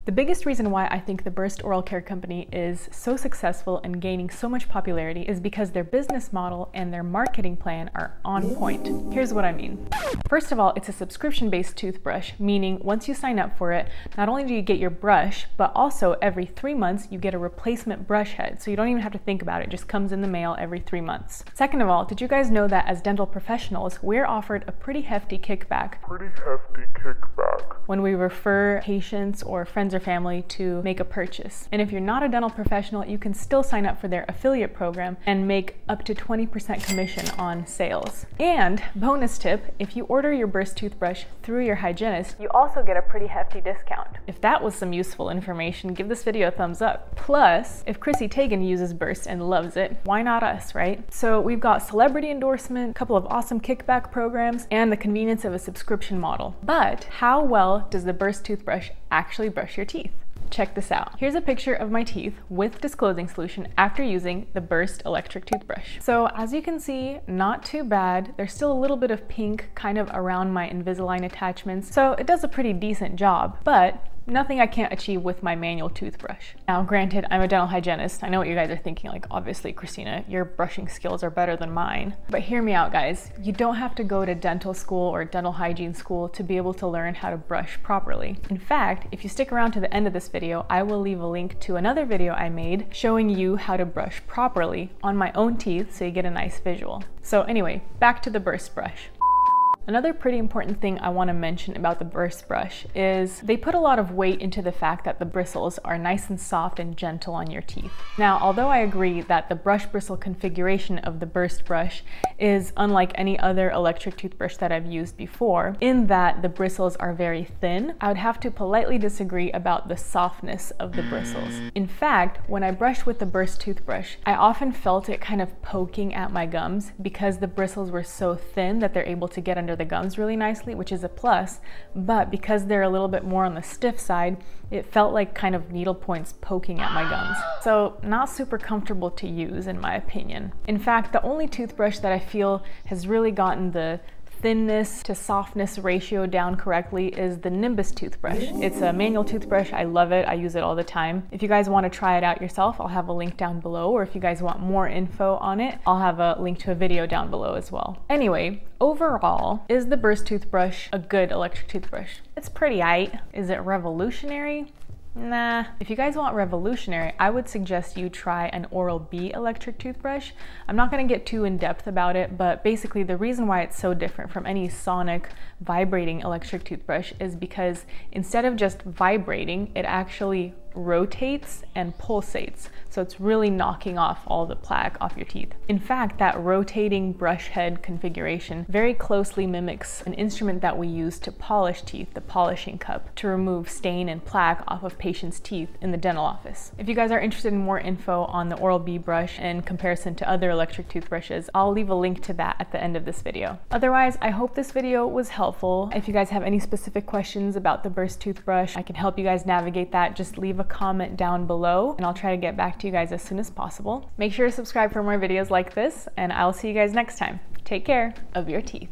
The biggest reason why I think the Burst Oral Care Company is so successful and gaining so much popularity is because their business model and their marketing plan are on point. Here's what I mean. First of all, it's a subscription-based toothbrush, meaning once you sign up for it, not only do you get your brush, but also every 3 months you get a replacement brush head, so you don't even have to think about it. It just comes in the mail every 3 months. Second of all, did you guys know that as dental professionals, we're offered a pretty hefty kickback when we refer patients or friends or family to make a purchase. And if you're not a dental professional, you can still sign up for their affiliate program and make up to 20% commission on sales. And bonus tip, if you order your Burst toothbrush through your hygienist, you also get a pretty hefty discount. If that was some useful information, give this video a thumbs up. Plus, if Chrissy Teigen uses Burst and loves it, why not us, right? So we've got celebrity endorsement, a couple of awesome kickback programs, and the convenience of a subscription model. But how well does the Burst toothbrush actually brush your teeth? Check this out. Here's a picture of my teeth with Disclosing solution after using the Burst electric toothbrush. So as you can see, not too bad. There's still a little bit of pink kind of around my Invisalign attachments, so it does a pretty decent job, but nothing I can't achieve with my manual toothbrush. Now, granted, I'm a dental hygienist. I know what you guys are thinking, like, obviously, Christina, your brushing skills are better than mine. But hear me out, guys. You don't have to go to dental school or dental hygiene school to be able to learn how to brush properly. In fact, if you stick around to the end of this video, I will leave a link to another video I made showing you how to brush properly on my own teeth so you get a nice visual. So anyway, back to the Burst brush. Another pretty important thing I want to mention about the Burst brush is they put a lot of weight into the fact that the bristles are nice and soft and gentle on your teeth. Now, although I agree that the brush bristle configuration of the Burst brush is unlike any other electric toothbrush that I've used before, in that the bristles are very thin, I would have to politely disagree about the softness of the bristles. In fact, when I brushed with the Burst toothbrush, I often felt it kind of poking at my gums because the bristles were so thin that they're able to get under the gums really nicely, which is a plus, but because they're a little bit more on the stiff side, it felt like kind of needle points poking at my gums. So not super comfortable to use in my opinion. In fact, the only toothbrush that I feel has really gotten the thinness to softness ratio down correctly is the Nimbus toothbrush. It's a manual toothbrush. I love it. I use it all the time. If you guys want to try it out yourself, I'll have a link down below, or if you guys want more info on it, I'll have a link to a video down below as well. Anyway, overall, is the Burst toothbrush a good electric toothbrush? It's pretty aight. Is it revolutionary? Nah. If you guys want revolutionary, I would suggest you try an Oral-B electric toothbrush. I'm not going to get too in-depth about it, but basically the reason why it's so different from any sonic vibrating electric toothbrush is because instead of just vibrating, it actually rotates and pulsates. So it's really knocking off all the plaque off your teeth. In fact, that rotating brush head configuration very closely mimics an instrument that we use to polish teeth, the polishing cup, to remove stain and plaque off of patients' teeth in the dental office. If you guys are interested in more info on the Oral-B brush in comparison to other electric toothbrushes, I'll leave a link to that at the end of this video. Otherwise, I hope this video was helpful. If you guys have any specific questions about the Burst toothbrush, I can help you guys navigate that. Just leave a comment down below and I'll try to get back to you guys as soon as possible. Make sure to subscribe for more videos like this, and I'll see you guys next time. Take care of your teeth.